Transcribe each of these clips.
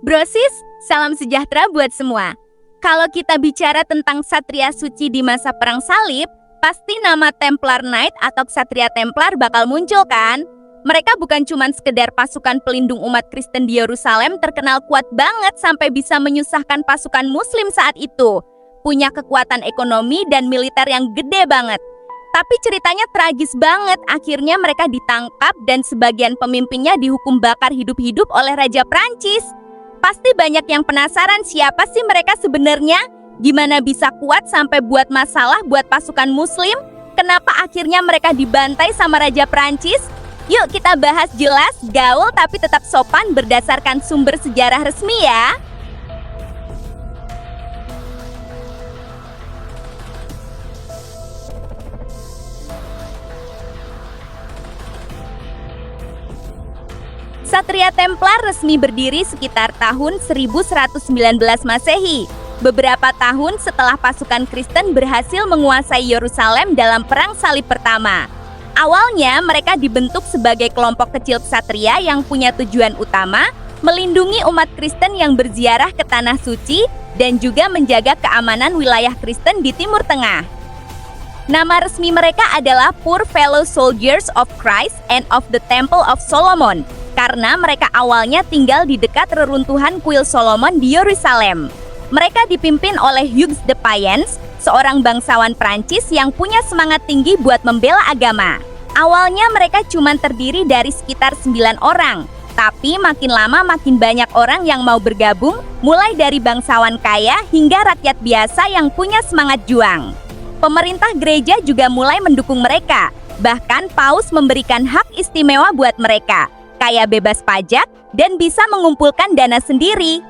Brosis, salam sejahtera buat semua. Kalau kita bicara tentang Ksatria suci di masa Perang Salib, pasti nama Templar Knight atau Ksatria Templar bakal muncul kan? Mereka bukan cuma sekedar pasukan pelindung umat Kristen di Yerusalem terkenal kuat banget sampai bisa menyusahkan pasukan Muslim saat itu. Punya kekuatan ekonomi dan militer yang gede banget. Tapi ceritanya tragis banget, akhirnya mereka ditangkap dan sebagian pemimpinnya dihukum bakar hidup-hidup oleh Raja Prancis. Pasti banyak yang penasaran siapa sih mereka sebenarnya? Gimana bisa kuat sampai buat masalah buat pasukan Muslim? Kenapa akhirnya mereka dibantai sama Raja Prancis? Yuk kita bahas jelas, gaul tapi tetap sopan berdasarkan sumber sejarah resmi ya. Ksatria Templar resmi berdiri sekitar tahun 1119 Masehi, beberapa tahun setelah pasukan Kristen berhasil menguasai Yerusalem dalam Perang Salib pertama. Awalnya mereka dibentuk sebagai kelompok kecil ksatria yang punya tujuan utama melindungi umat Kristen yang berziarah ke Tanah Suci dan juga menjaga keamanan wilayah Kristen di Timur Tengah. Nama resmi mereka adalah Poor Fellow Soldiers of Christ and of the Temple of Solomon, karena mereka awalnya tinggal di dekat reruntuhan kuil Solomon di Yerusalem. Mereka dipimpin oleh Hugues de Payens, seorang bangsawan Prancis yang punya semangat tinggi buat membela agama. Awalnya mereka cuma terdiri dari sekitar 9 orang, tapi makin lama makin banyak orang yang mau bergabung, mulai dari bangsawan kaya hingga rakyat biasa yang punya semangat juang. Pemerintah gereja juga mulai mendukung mereka, bahkan Paus memberikan hak istimewa buat mereka, kayak bebas pajak dan bisa mengumpulkan dana sendiri.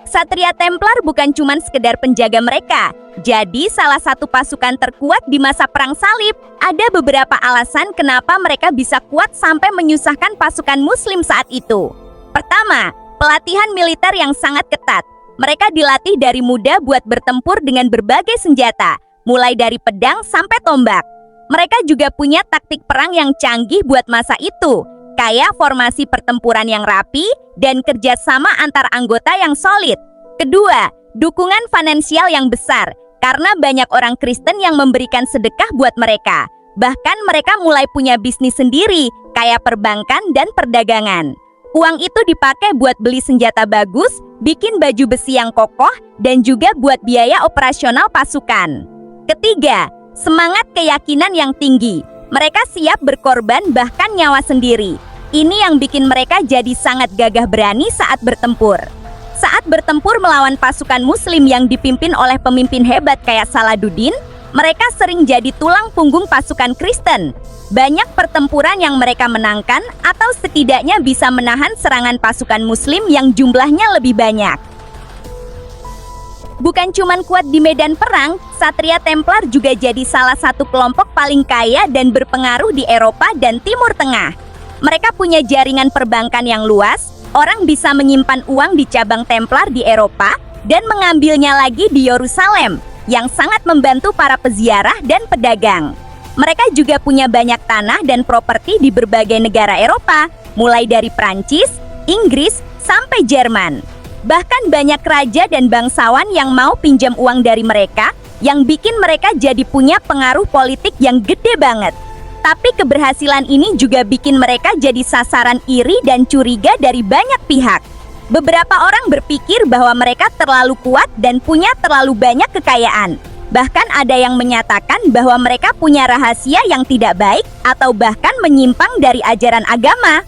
Ksatria Templar bukan cuma sekedar penjaga mereka, jadi salah satu pasukan terkuat di masa Perang Salib. Ada beberapa alasan kenapa mereka bisa kuat sampai menyusahkan pasukan Muslim saat itu. Pertama, pelatihan militer yang sangat ketat. Mereka dilatih dari muda buat bertempur dengan berbagai senjata, mulai dari pedang sampai tombak. Mereka juga punya taktik perang yang canggih buat masa itu, kayak formasi pertempuran yang rapi dan kerjasama antar anggota yang solid. Kedua, dukungan finansial yang besar, karena banyak orang Kristen yang memberikan sedekah buat mereka. Bahkan mereka mulai punya bisnis sendiri, kayak perbankan dan perdagangan. Uang itu dipakai buat beli senjata bagus, bikin baju besi yang kokoh, dan juga buat biaya operasional pasukan. Ketiga, semangat keyakinan yang tinggi. Mereka siap berkorban bahkan nyawa sendiri. Ini yang bikin mereka jadi sangat gagah berani saat bertempur. Saat bertempur melawan pasukan Muslim yang dipimpin oleh pemimpin hebat kayak Saladuddin, mereka sering jadi tulang punggung pasukan Kristen. Banyak pertempuran yang mereka menangkan atau setidaknya bisa menahan serangan pasukan Muslim yang jumlahnya lebih banyak. Bukan cuma kuat di medan perang, Ksatria Templar juga jadi salah satu kelompok paling kaya dan berpengaruh di Eropa dan Timur Tengah. Mereka punya jaringan perbankan yang luas, orang bisa menyimpan uang di cabang Templar di Eropa dan mengambilnya lagi di Yerusalem, yang sangat membantu para peziarah dan pedagang. Mereka juga punya banyak tanah dan properti di berbagai negara Eropa, mulai dari Prancis, Inggris, sampai Jerman. Bahkan banyak raja dan bangsawan yang mau pinjam uang dari mereka, yang bikin mereka jadi punya pengaruh politik yang gede banget. Tapi keberhasilan ini juga bikin mereka jadi sasaran iri dan curiga dari banyak pihak. Beberapa orang berpikir bahwa mereka terlalu kuat dan punya terlalu banyak kekayaan. Bahkan ada yang menyatakan bahwa mereka punya rahasia yang tidak baik atau bahkan menyimpang dari ajaran agama.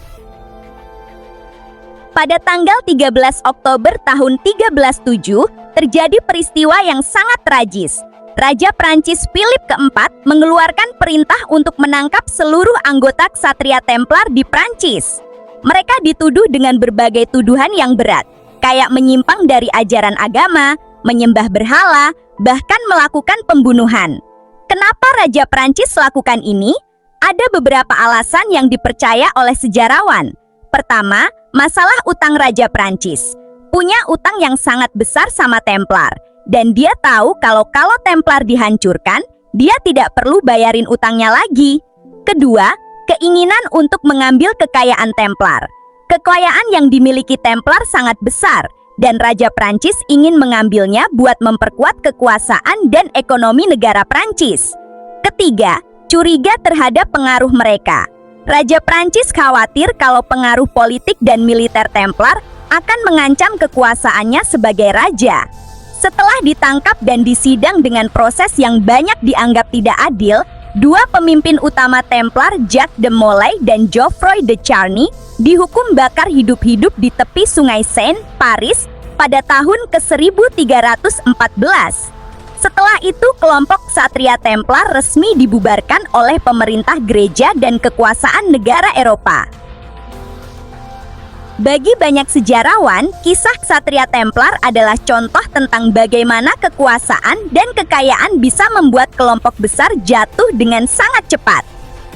Pada tanggal 13 Oktober tahun 1307, terjadi peristiwa yang sangat tragis. Raja Prancis Philip keempat mengeluarkan perintah untuk menangkap seluruh anggota Ksatria Templar di Prancis. Mereka dituduh dengan berbagai tuduhan yang berat, kayak menyimpang dari ajaran agama, menyembah berhala, bahkan melakukan pembunuhan. Kenapa Raja Prancis lakukan ini? Ada beberapa alasan yang dipercaya oleh sejarawan. Pertama, masalah utang Raja Prancis. Punya utang yang sangat besar sama Templar, dan dia tahu kalau Templar dihancurkan, dia tidak perlu bayarin utangnya lagi. Kedua, keinginan untuk mengambil kekayaan Templar. Kekayaan yang dimiliki Templar sangat besar, dan Raja Prancis ingin mengambilnya buat memperkuat kekuasaan dan ekonomi negara Prancis. Ketiga, curiga terhadap pengaruh mereka. Raja Prancis khawatir kalau pengaruh politik dan militer Templar akan mengancam kekuasaannya sebagai raja. Setelah ditangkap dan disidang dengan proses yang banyak dianggap tidak adil, dua pemimpin utama Templar, Jacques de Molay dan Geoffroy de Charny, dihukum bakar hidup-hidup di tepi Sungai Seine, Paris, pada tahun ke-1314. Setelah itu, kelompok ksatria Templar resmi dibubarkan oleh pemerintah gereja dan kekuasaan negara Eropa. Bagi banyak sejarawan, kisah ksatria Templar adalah contoh tentang bagaimana kekuasaan dan kekayaan bisa membuat kelompok besar jatuh dengan sangat cepat.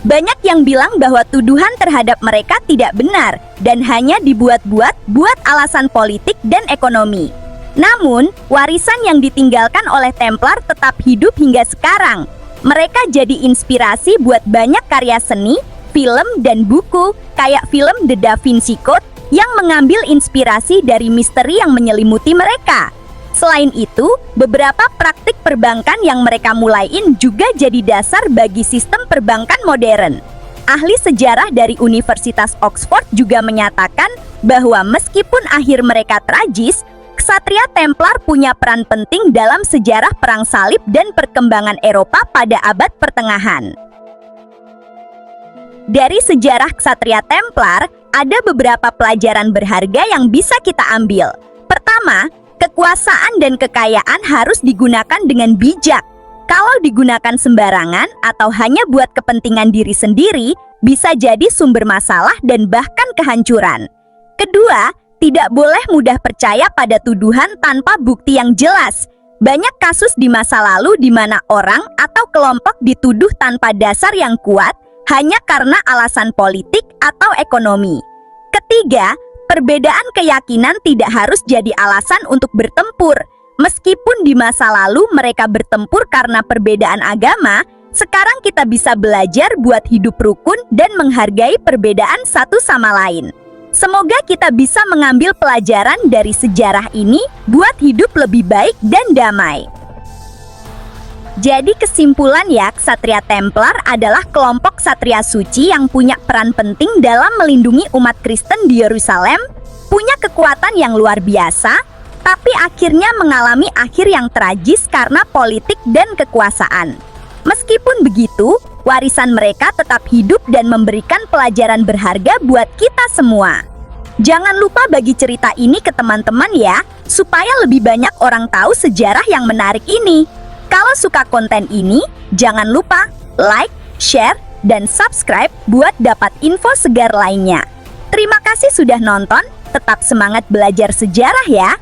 Banyak yang bilang bahwa tuduhan terhadap mereka tidak benar dan hanya dibuat-buat buat alasan politik dan ekonomi. Namun, warisan yang ditinggalkan oleh Templar tetap hidup hingga sekarang. Mereka jadi inspirasi buat banyak karya seni, film, dan buku, kayak film The Da Vinci Code yang mengambil inspirasi dari misteri yang menyelimuti mereka. Selain itu, beberapa praktik perbankan yang mereka mulaiin juga jadi dasar bagi sistem perbankan modern. Ahli sejarah dari Universitas Oxford juga menyatakan bahwa meskipun akhir mereka tragis, ksatria Templar punya peran penting dalam sejarah perang salib dan perkembangan Eropa pada abad pertengahan. Dari sejarah ksatria Templar, ada beberapa pelajaran berharga yang bisa kita ambil. Pertama, kekuasaan dan kekayaan harus digunakan dengan bijak. Kalau digunakan sembarangan atau hanya buat kepentingan diri sendiri, bisa jadi sumber masalah dan bahkan kehancuran. Kedua, tidak boleh mudah percaya pada tuduhan tanpa bukti yang jelas. Banyak kasus di masa lalu di mana orang atau kelompok dituduh tanpa dasar yang kuat hanya karena alasan politik atau ekonomi. Ketiga, perbedaan keyakinan tidak harus jadi alasan untuk bertempur. Meskipun di masa lalu mereka bertempur karena perbedaan agama, sekarang kita bisa belajar buat hidup rukun dan menghargai perbedaan satu sama lain. Semoga kita bisa mengambil pelajaran dari sejarah ini buat hidup lebih baik dan damai. Jadi kesimpulan ya, ksatria Templar adalah kelompok ksatria suci yang punya peran penting dalam melindungi umat Kristen di Yerusalem, punya kekuatan yang luar biasa, tapi akhirnya mengalami akhir yang tragis karena politik dan kekuasaan. Meskipun begitu, warisan mereka tetap hidup dan memberikan pelajaran berharga buat kita semua. Jangan lupa bagi cerita ini ke teman-teman ya, supaya lebih banyak orang tahu sejarah yang menarik ini. Kalau suka konten ini, jangan lupa like, share, dan subscribe buat dapat info segar lainnya. Terima kasih sudah nonton, tetap semangat belajar sejarah ya!